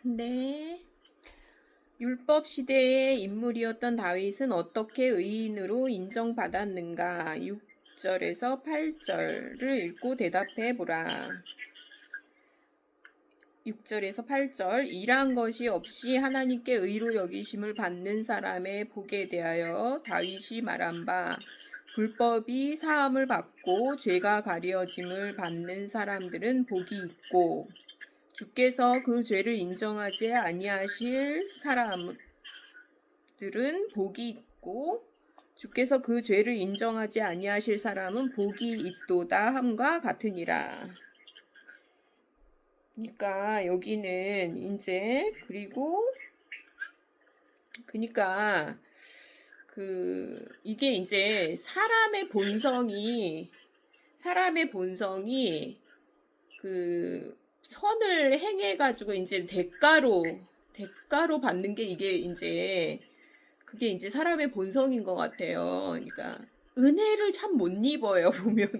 네. 율법 시대의 인물이었던 다윗은 어떻게 의인으로 인정받았는가? 6절에서 8절을 읽고 대답해 보라. 6절에서 8절 일한 것이 없이 하나님께 의로 여기심을 받는 사람의 복에 대하여 다윗이 말한 바 불법이 사함을 받고 죄가 가려짐을 받는 사람들은 복이 있고 주께서 그 죄를 인정하지 아니하실 사람들은 복이 있고 주께서 그 죄를 인정하지 아니하실 사람은 복이 있도다 함과 같으니라. 그러니까 여기는 이제 그러니까 이게 이제 사람의 본성이 선을 행해 가지고 이제 대가로 받는 게 그게 이제 사람의 본성인 것 같아요. 그러니까 은혜를 참 못 입어요. 보면은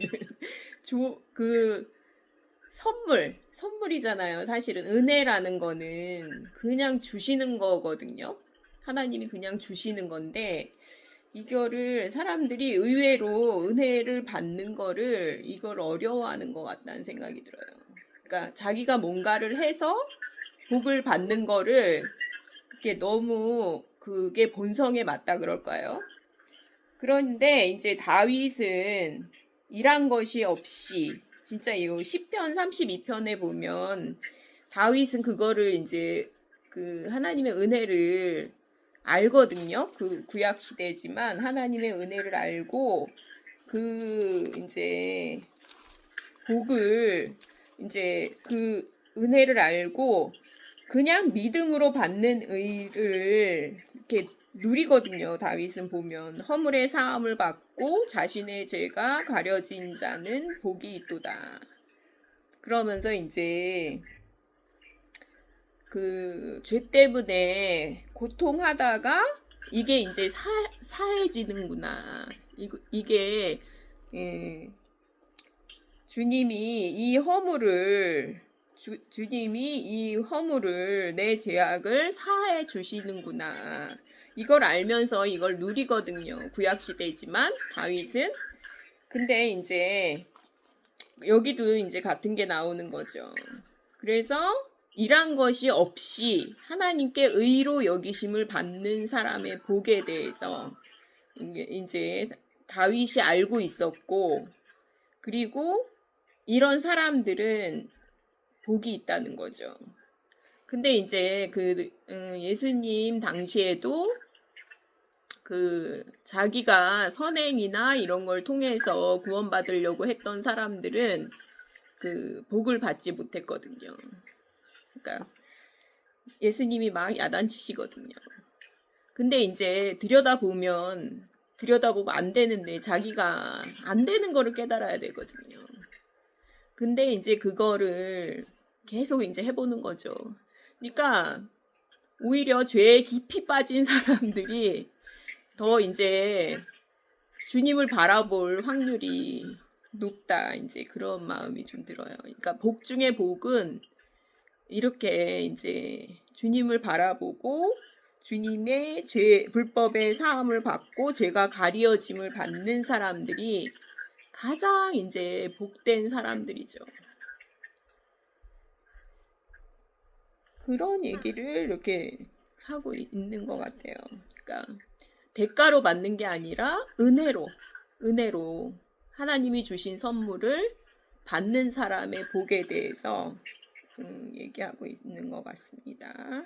선물이잖아요. 사실은 은혜라는 거는 그냥 주시는 거거든요. 하나님이 그냥 주시는 건데 이거를 사람들이 의외로 은혜를 받는 거를 이걸 어려워하는 것 같다는 생각이 들어요. 그러니까 자기가 뭔가를 해서 복을 받는 거를 이렇게 너무 그게 본성에 맞다 그럴까요? 그런데 이제 다윗은 일한 것이 없이 진짜 이 시편 32편에 보면 다윗은 그거를 이제 하나님의 은혜를 알거든요. 그 구약 시대지만 하나님의 은혜를 알고 이제 복을 이제 은혜를 알고 그냥 믿음으로 받는 의를 이렇게 누리거든요. 다윗은 보면 허물의 사함을 받고 자신의 죄가 가려진 자는 복이 있도다. 그러면서 이제 죄 때문에 고통하다가 이게 이제 사해지는구나. 이게 주님이 이 허물을 내 죄악을 사해 주시는구나. 이걸 알면서 이걸 누리거든요. 구약 시대지만 다윗은. 근데 이제 여기도 이제 같은 게 나오는 거죠. 그래서 일한 것이 없이 하나님께 의로 여기심을 받는 사람의 복에 대해서 이제 다윗이 알고 있었고, 그리고 이런 사람들은 복이 있다는 거죠. 근데 이제 예수님 당시에도 자기가 선행이나 이런 걸 통해서 구원받으려고 했던 사람들은 복을 받지 못했거든요. 그러니까 예수님이 막 야단치시거든요. 근데 이제 들여다보면 안 되는데 자기가 안 되는 거를 깨달아야 되거든요. 근데 이제 그거를 계속 이제 해보는 거죠. 그러니까 오히려 죄에 깊이 빠진 사람들이 더 이제 주님을 바라볼 확률이 높다. 이제 그런 마음이 좀 들어요. 그러니까 복 중에 복은 이렇게 이제 주님을 바라보고 주님의 불법의 사함을 받고 죄가 가리어짐을 받는 사람들이 가장 이제 복된 사람들이죠. 그런 얘기를 이렇게 하고 있는 것 같아요. 그러니까 대가로 받는 게 아니라 은혜로 하나님이 주신 선물을 받는 사람의 복에 대해서 얘기하고 있는 것 같습니다.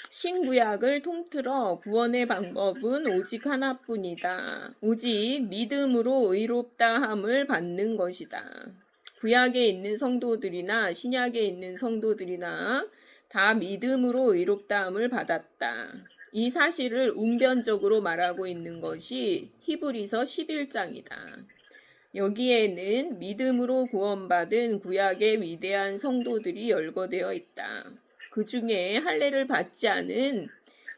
신구약을 통틀어 구원의 방법은 오직 하나뿐이다. 오직 믿음으로 의롭다함을 받는 것이다. 구약에 있는 성도들이나 신약에 있는 성도들이나 다 믿음으로 의롭다함을 받았다. 이 사실을 웅변적으로 말하고 있는 것이 히브리서 11장이다. 여기에는 믿음으로 구원받은 구약의 위대한 성도들이 열거되어 있다. 그 중에 할례를 받지 않은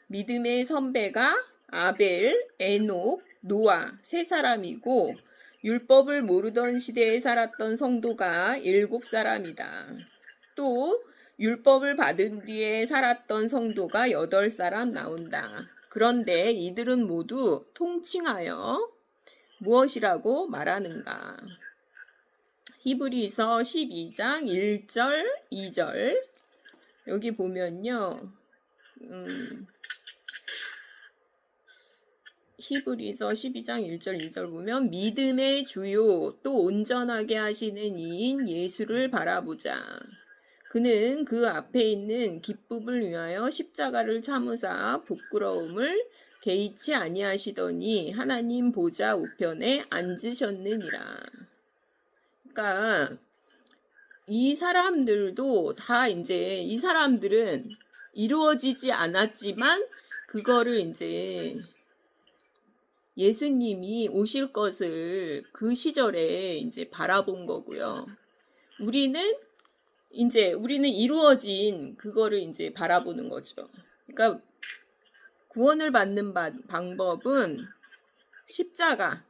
믿음의 선배가 아벨, 에녹, 노아 세 사람이고 율법을 모르던 시대에 살았던 성도가 7사람이다. 또 율법을 받은 뒤에 살았던 성도가 8사람 나온다. 그런데 이들은 모두 통칭하여 무엇이라고 말하는가? 히브리서 12장 1절, 2절 여기 보면요. 히브리서 12장 1절 2절 보면 믿음의 주요 또 온전하게 하시는 이인 예수를 바라보자. 그는 그 앞에 있는 기쁨을 위하여 십자가를 참으사 부끄러움을 개의치 아니하시더니 하나님 보좌 우편에 앉으셨느니라. 그러니까 이 사람들도 다 이제 이 사람들은 이루어지지 않았지만 그거를 이제 예수님이 오실 것을 그 시절에 이제 바라본 거고요. 우리는 이루어진 그거를 이제 바라보는 거죠. 그러니까 구원을 받는 방법은 십자가,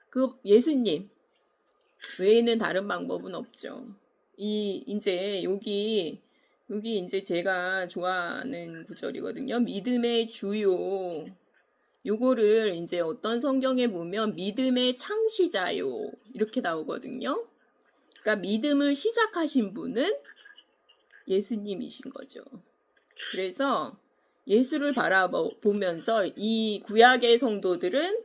그 예수님 외에는 다른 방법은 없죠. 여기 이제 제가 좋아하는 구절이거든요. 믿음의 주요. 요거를 이제 어떤 성경에 보면 믿음의 창시자요 이렇게 나오거든요. 그러니까 믿음을 시작하신 분은 예수님이신 거죠. 그래서 예수를 바라보면서 이 구약의 성도들은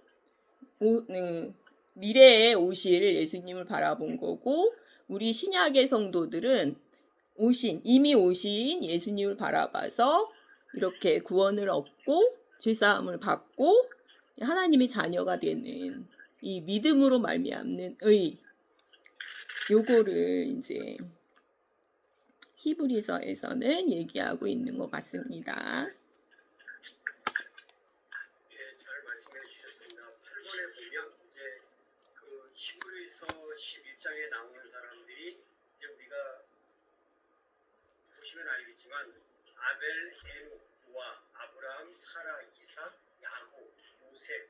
미래에 오실 예수님을 바라본 거고, 우리 신약의 성도들은 이미 오신 예수님을 바라봐서 이렇게 구원을 얻고 죄사함을 받고 하나님의 자녀가 되는 이 믿음으로 말미암는 의, 요거를 이제 히브리서에서는 얘기하고 있는 것 같습니다. 예, 잘 말씀해 주셨습니다. 8번에 보면 이제 그 히브리서 11장에 나오는 사람들이 이제 우리가 보시면 알겠지만 아벨, 에노와 아브라함, 사라, 이삭, 야곱, 요셉,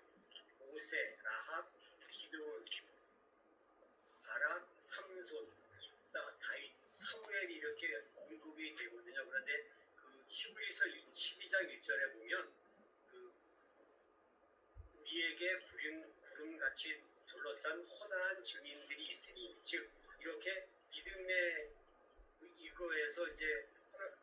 모세, 라합, 기드온, 바락, 삼손, 입다, 다윗, 사무엘이 이렇게 언급이 되거든요. 그런데 그 히브리서 12장 1절에 보면 그 우리에게 구름같이 둘러싼 허다한 증인들이 있으니, 즉 이렇게 믿음의 이거에서 이제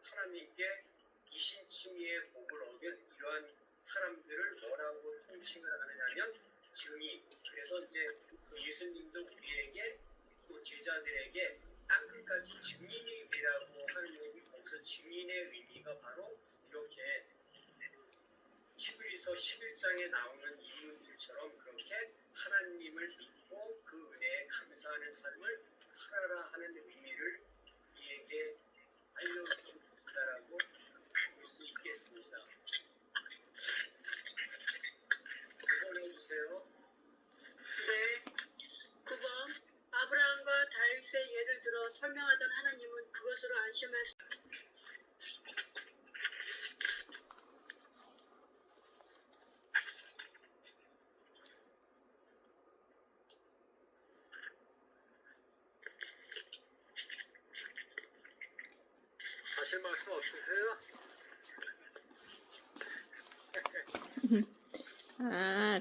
하나님께 이신칭의의 복을 얻은 이러한 사람들을 뭐라고 통칭을 하느냐면 증인. 그래서 이제 그 예수님도 우리에게 또 제자들에게 땅끝까지 증인이 되라고 하는 거기서 증인의 의미가 바로 이렇게 히브리서 11장에 나오는 인물들처럼 그렇게 하나님을 믿고 그 은혜에 감사하는 삶을 살아라 하는 의미를 우리에게 알려준다라고 볼 수 있겠습니다. 9번 해주세요. 네. 9번. 아브라함과 다윗의 예를 들어 설명하던 하나님은 그것으로 안심할 하실 말씀 없으세요?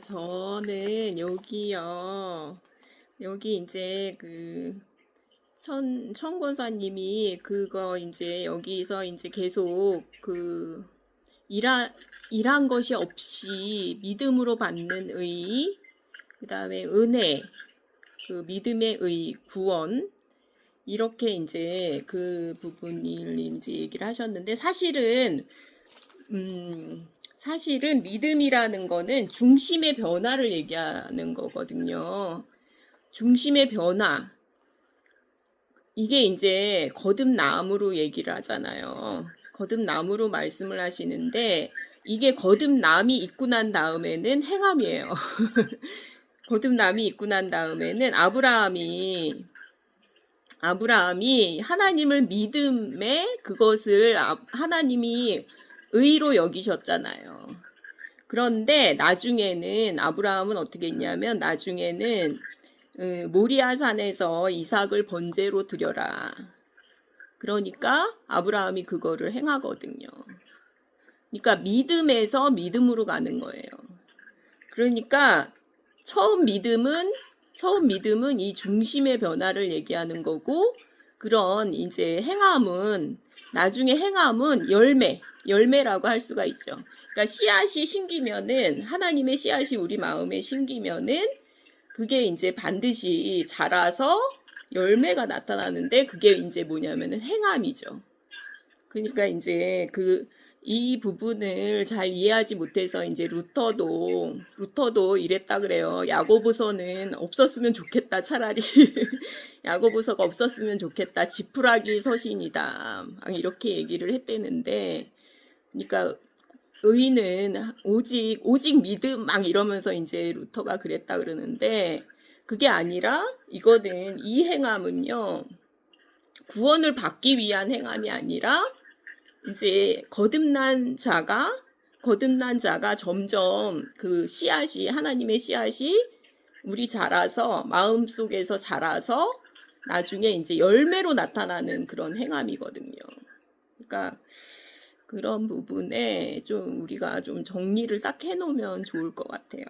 저는 여기요. 여기 이제 그 천권사님이 그거 이제 여기서 이제 계속 그 일한 것이 없이 믿음으로 받는 의, 그 다음에 은혜, 그 믿음의 의, 구원, 이렇게 이제 그 부분을 이제 얘기를 하셨는데, 사실은 믿음이라는 거는 중심의 변화를 얘기하는 거거든요. 중심의 변화. 이게 이제 거듭남으로 얘기를 하잖아요. 거듭남으로 말씀을 하시는데, 이게 거듭남이 있고 난 다음에는 행함이에요. 거듭남이 있고 난 다음에는 아브라함이 하나님을 믿음에 그것을 하나님이 의로 여기셨잖아요. 그런데 나중에는 아브라함은 어떻게 했냐면 나중에는 모리아산에서 이삭을 번제로 드려라. 그러니까 아브라함이 그거를 행하거든요. 그러니까 믿음에서 믿음으로 가는 거예요. 그러니까 처음 믿음은 이 중심의 변화를 얘기하는 거고, 그런 이제 행함은, 나중에 행함은 열매라고 할 수가 있죠. 그러니까 씨앗이 심기면은, 하나님의 씨앗이 우리 마음에 심기면은 그게 이제 반드시 자라서 열매가 나타나는데, 그게 이제 뭐냐면은 행함이죠. 그러니까 이제 이 부분을 잘 이해하지 못해서 이제 루터도 이랬다 그래요. 야고보서는 없었으면 좋겠다, 차라리. 야고보서가 없었으면 좋겠다. 지푸라기 서신이다. 막 이렇게 얘기를 했대는데, 그러니까 의인은 오직 믿음 막 이러면서 이제 루터가 그랬다 그러는데, 그게 아니라 이거는, 이 행함은요, 구원을 받기 위한 행함이 아니라 이제 거듭난 자가 점점 그 씨앗이, 하나님의 씨앗이 우리 자라서, 마음속에서 자라서 나중에 이제 열매로 나타나는 그런 행함이거든요. 그러니까 그런 부분에 좀 우리가 좀 정리를 딱 해놓으면 좋을 것 같아요.